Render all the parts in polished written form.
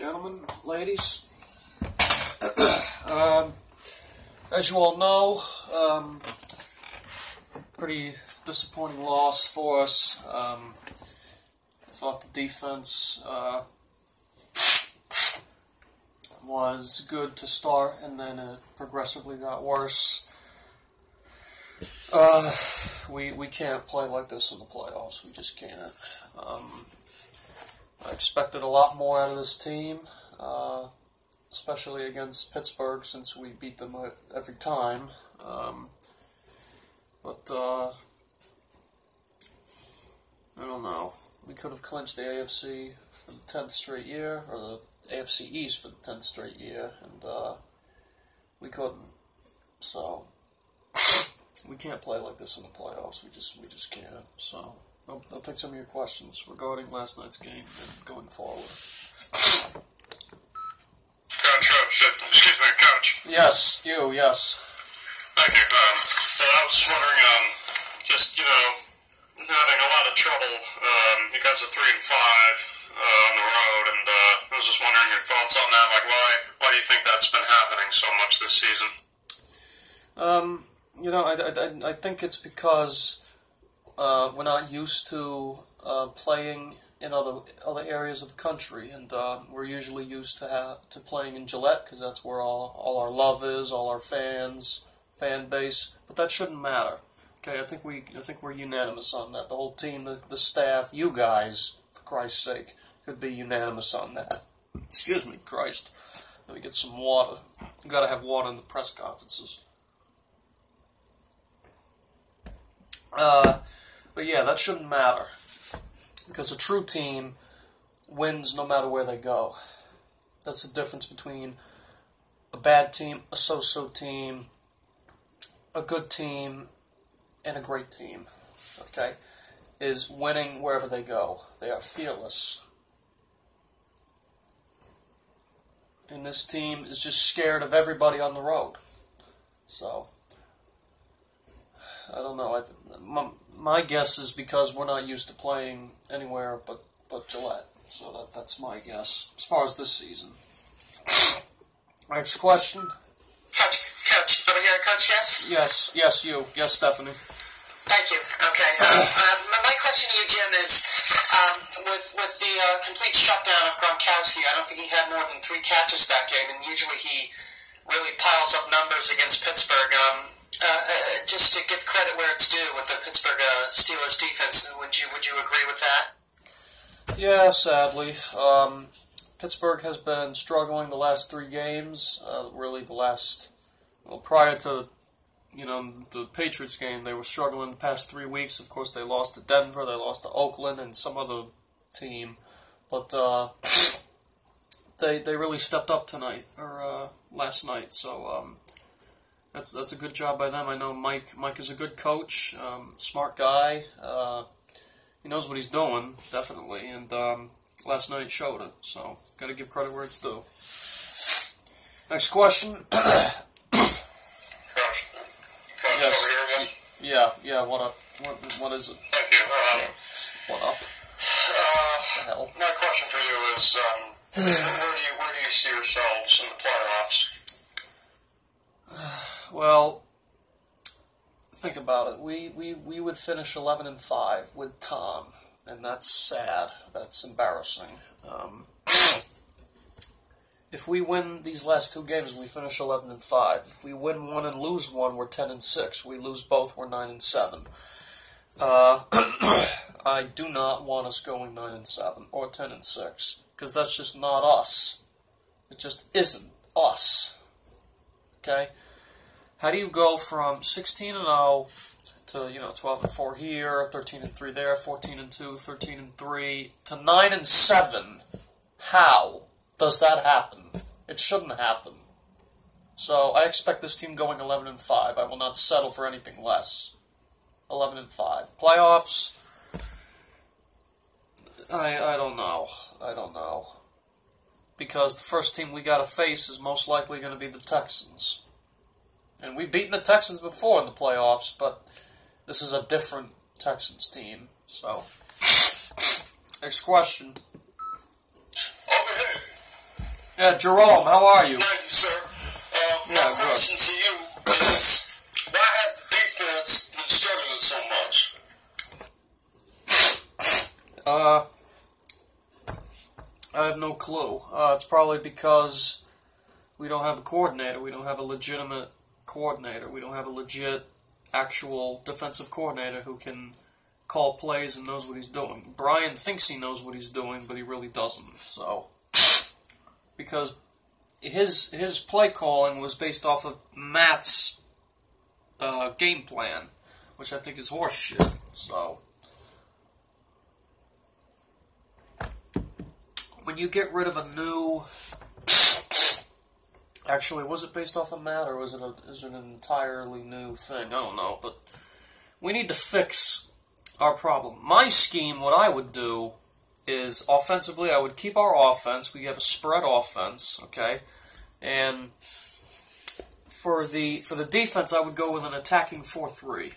gentlemen, ladies. As you all know, pretty disappointing loss for us. I thought the defense was good to start, and then it progressively got worse. We can't play like this in the playoffs. We just can't. I expected a lot more out of this team, especially against Pittsburgh, since we beat them every time. But I don't know. We could have clinched the AFC for the 10th straight year, or the AFC East for the 10th straight year, and we couldn't. So we can't play like this in the playoffs. We just can't. So I'll take some of your questions regarding last night's game and going forward. Coach. Yes, you, yes. Thank you. I was wondering, having a lot of trouble. You guys are 3-5 on the road, and I was just wondering your thoughts on that. Like, why do you think that's been happening so much this season? I think it's because we're not used to playing in other areas of the country, and we're usually used to playing in Gillette, because that's where all our love is, all our fan base. But that shouldn't matter. Okay, I think we're unanimous on that. The whole team, the staff, you guys, for Christ's sake, could be unanimous on that. Excuse me, Christ. Let me get some water. You gotta have water in the press conferences. But yeah, that shouldn't matter, because a true team wins no matter where they go. That's the difference between a bad team, a so-so team, a good team, and a great team. Okay? Is winning wherever they go. They are fearless. And this team is just scared of everybody on the road. So I don't know. My guess is because we're not used to playing anywhere but Gillette. So that's my guess as far as this season. Next question. Coach, over here, Coach, yes? Yes, you. Yes, Stephanie. Thank you. Okay. My question to you, Jim, is with the complete shutdown of Gronkowski, I don't think he had more than 3 catches that game, and usually he really piles up numbers against Pittsburgh. Just to give credit where it's due with the Pittsburgh Steelers defense, would you agree with that? Yeah, sadly. Pittsburgh has been struggling the last 3 games. Really prior to, the Patriots game, they were struggling the past 3 weeks. Of course, they lost to Denver, they lost to Oakland, and some other team. But they really stepped up tonight, or last night, so that's a good job by them. I know Mike is a good coach, smart guy. He knows what he's doing, definitely, and last night showed it. So got to give credit where it's due. Next question. Coach, yes. over here again? Yeah. What up? What is it? Thank you. What up? What the hell? My question for you is, where do you see yourselves in the playoffs? Well, think about it. We would finish 11-5 with Tom, and that's sad. That's embarrassing. If we win these last 2 games, we finish 11-5. If we win one and lose one, we're 10-6. We lose both, we're 9-7. I do not want us going 9-7 or 10-6, because that's just not us. It just isn't us. Okay. How do you go from 16-0 to 12-4 here, 13-3 there, 14-2, 13-3 to 9-7? How does that happen? It shouldn't happen. So I expect this team going 11-5. I will not settle for anything less. 11-5 playoffs. I don't know. Because the first team we got to face is most likely going to be the Texans. And we've beaten the Texans before in the playoffs, but this is a different Texans team. So, next question. Over here. Yeah, Jerome, how are you? Thank you, sir. My question to you is, why has the defense been struggling so much? I have no clue. It's probably because we don't have a coordinator. We don't have a legitimate coordinator. We don't have a legit, actual defensive coordinator who can call plays and knows what he's doing. Brian thinks he knows what he's doing, but he really doesn't. So, because his play calling was based off of Matt's game plan, which I think is horseshit. So, when you get rid of a new... Actually, was it based off of Matt, or is it an entirely new thing? I don't know, but we need to fix our problem. My scheme, what I would do is, offensively, I would keep our offense. We have a spread offense, okay? And for the defense, I would go with an attacking 4-3,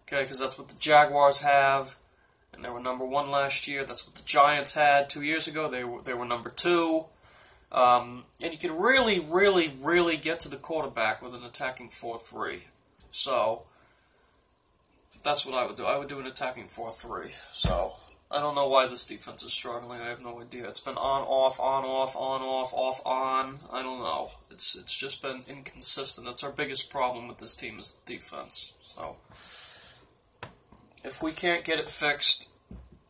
okay? Because that's what the Jaguars have, and they were number 1 last year. That's what the Giants had 2 years ago. They were number 2. And you can really, really, really get to the quarterback with an attacking 4-3. So, that's what I would do. I would do an attacking 4-3. So, I don't know why this defense is struggling. I have no idea. It's been on, off, on, off, on, off, off, on. I don't know. It's just been inconsistent. That's our biggest problem with this team is the defense. So, if we can't get it fixed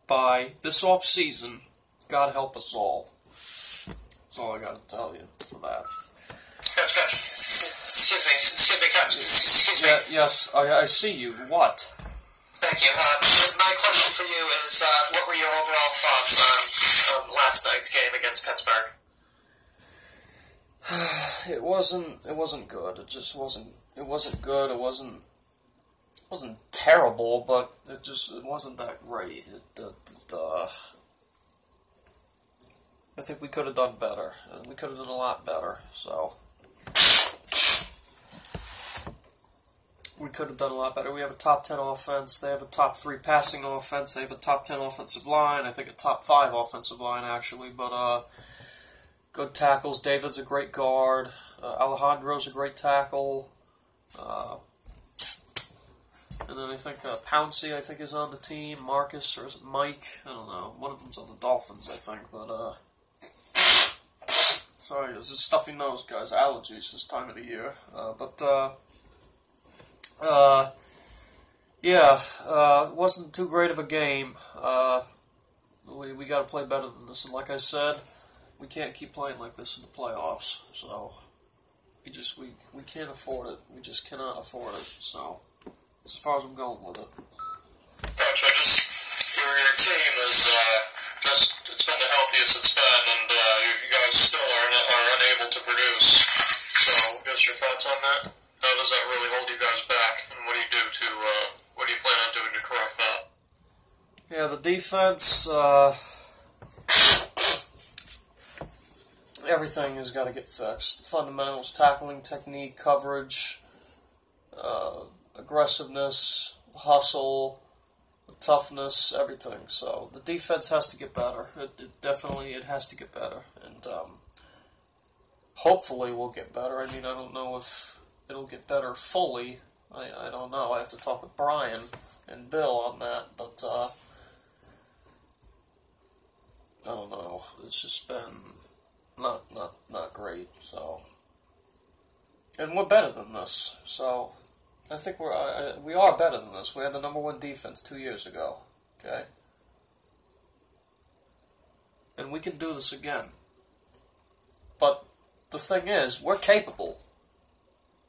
by this off-season, God help us all. That's all I got to tell you for that. Excuse me. Yes, I see you. What? Thank you. My question for you is, what were your overall thoughts on last night's game against Pittsburgh? It wasn't good. It just wasn't good. It wasn't terrible, but it wasn't that great. I think we could have done better. We could have done a lot better. So we could have done a lot better. We have a top 10 offense. They have a top 3 passing offense. They have a top 10 offensive line. I think a top 5 offensive line, actually. But good tackles. David's a great guard. Alejandro's a great tackle. And then I think Pouncey, I think, is on the team. Marcus, or is it Mike? I don't know. One of them's on the Dolphins, I think. But, sorry, I was just stuffy nose, guys. Allergies this time of the year. It wasn't too great of a game. We got to play better than this. And like I said, we can't keep playing like this in the playoffs. So, we can't afford it. We just cannot afford it. So, that's as far as I'm going with it. Gotcha. Your team is it's been the healthiest it's been, and you guys still are unable to produce. So, just your thoughts on that? How does that really hold you guys back, and what do you plan on doing to correct that? Yeah, the defense, everything has got to get fixed. The fundamentals, tackling, technique, coverage, aggressiveness, hustle, toughness, everything. So the defense has to get better. It definitely has to get better, and hopefully we'll get better. I mean, I don't know if it'll get better fully. I don't know. I have to talk with Brian and Bill on that, but I don't know. It's just been not great. So, and we're better than this. So, I think we are better than this. We had the number 1 defense 2 years ago. Okay, and we can do this again. But the thing is, we're capable.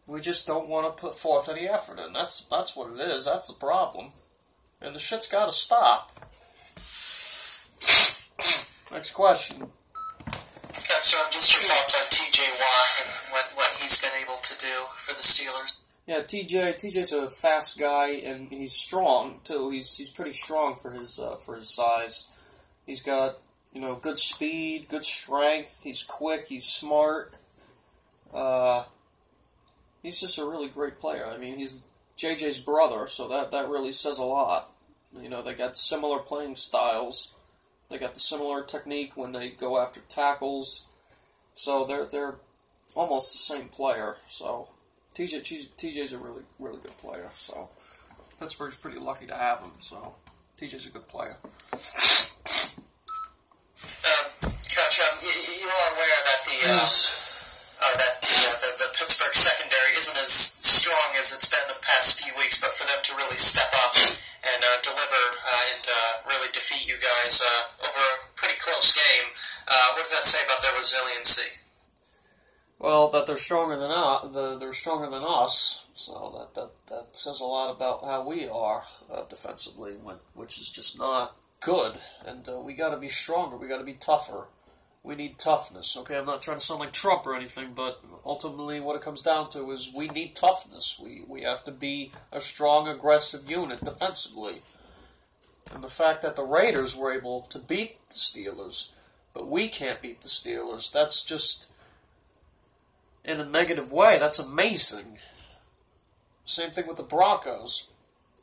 We just don't want to put forth any effort in. That's what it is. That's the problem. And the shit's got to stop. Next question. Okay, so just your thoughts on T.J. Watt and what he's been able to do for the Steelers. Yeah, TJ's a fast guy, and he's strong too. He's pretty strong for his size. He's got good speed, good strength. He's quick. He's smart. He's just a really great player. I mean, he's JJ's brother, so that really says a lot. They got similar playing styles. They got the similar technique when they go after tackles. So they're almost the same player. So TJ's a really good player. So Pittsburgh's pretty lucky to have him. So TJ's a good player. Coach, you are aware that the Pittsburgh secondary isn't as strong as it's been the past few weeks, but for them to really step up and deliver and really defeat you guys over a pretty close game, what does that say about their resiliency? Well, that they're stronger than us, so that says a lot about how we are defensively, which is just not good. And we got to be stronger. We got to be tougher. We need toughness. Okay, I'm not trying to sound like Trump or anything, but ultimately, what it comes down to is we need toughness. We have to be a strong, aggressive unit defensively. And the fact that the Raiders were able to beat the Steelers, but we can't beat the Steelers, that's just, in a negative way, that's amazing. Same thing with the Broncos.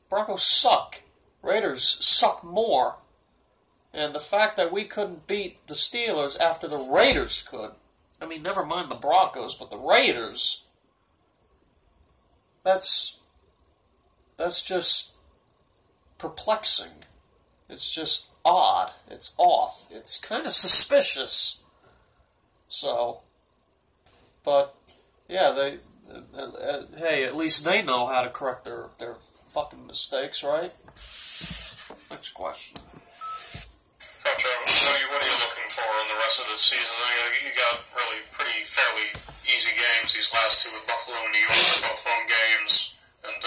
Broncos suck. Raiders suck more. And the fact that we couldn't beat the Steelers after the Raiders could, I mean, never mind the Broncos, but the Raiders, that's just perplexing. It's just odd. It's off. It's kind of suspicious. So, but, yeah, hey, at least they know how to correct their fucking mistakes, right? Next question. Coach, what are you looking for in the rest of the season? You got really pretty fairly easy games. These last two with Buffalo and New York are both home games. And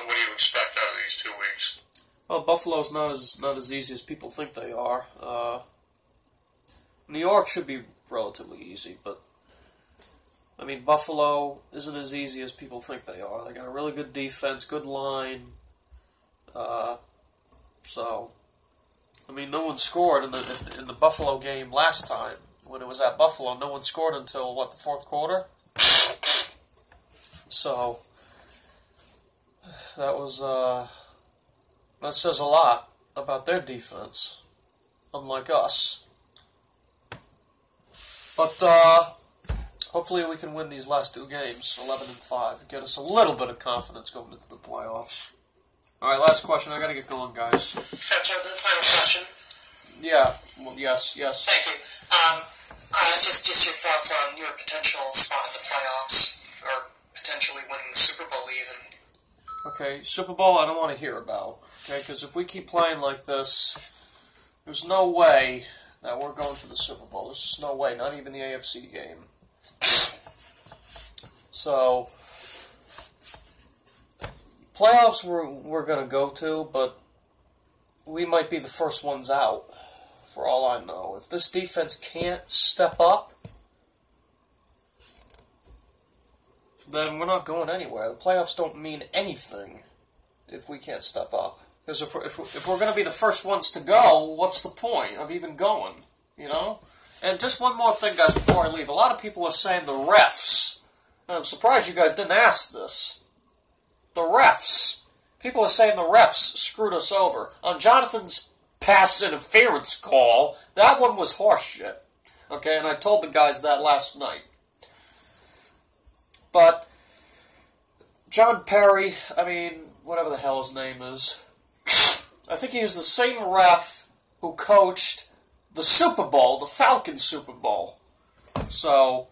what do you expect out of these 2 weeks? Well, Buffalo's not as easy as people think they are. New York should be relatively easy, but I mean, Buffalo isn't as easy as people think they are. They got a really good defense, good line. So, I mean, no one scored in the Buffalo game last time. When it was at Buffalo, no one scored until, the fourth quarter? So, that says a lot about their defense, unlike us. But, hopefully we can win these last two games, 11-5, get us a little bit of confidence going into the playoffs. All right, last question. I got to get going, guys. Coach, the final question. Yeah. Well, yes. Thank you. Just your thoughts on your potential spot in the playoffs, or potentially winning the Super Bowl even. Okay, Super Bowl I don't want to hear about. Okay, because if we keep playing like this, there's no way that we're going to the Super Bowl. There's just no way. Not even the AFC game. So, playoffs we're going to go to, but we might be the first ones out, for all I know. If this defense can't step up, then we're not going anywhere. The playoffs don't mean anything if we can't step up. Because if we're going to be the first ones to go, what's the point of even going, you know? And just one more thing, guys, before I leave. A lot of people are saying the refs. And I'm surprised you guys didn't ask this. The refs. People are saying the refs screwed us over. On Jonathan's pass interference call, that one was horseshit. Okay, and I told the guys that last night. But John Perry, I mean, whatever the hell his name is, I think he was the same ref who coached the Super Bowl, the Falcons Super Bowl. So,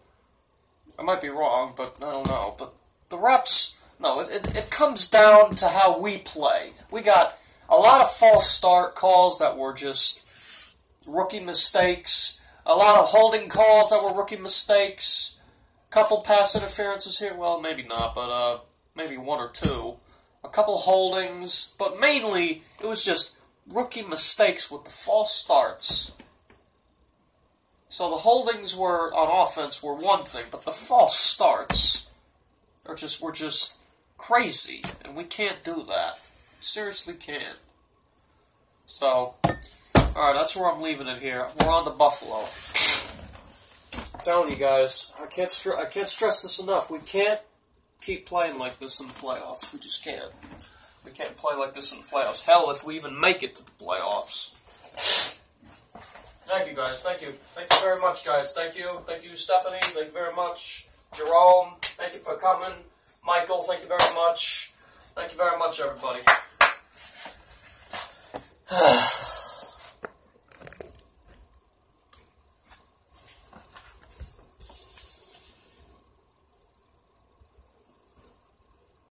I might be wrong, but I don't know. But the refs, no, it comes down to how we play. We got a lot of false start calls that were just rookie mistakes, a lot of holding calls that were rookie mistakes, a couple pass interferences here, well, maybe not, but maybe one or two, a couple holdings, but mainly it was just rookie mistakes with the false starts. So the holdings were on offense were one thing, but the false starts were just crazy, and we can't do that. Seriously can't. So, alright, that's where I'm leaving it here. We're on to Buffalo. I'm telling you guys, I can't stress this enough. We can't keep playing like this in the playoffs. We just can't. We can't play like this in the playoffs. Hell, if we even make it to the playoffs. Thank you, guys. Thank you. Thank you very much, guys. Thank you. Thank you, Stephanie. Thank you very much. Jerome, thank you for coming. Michael, thank you very much. Thank you very much, everybody.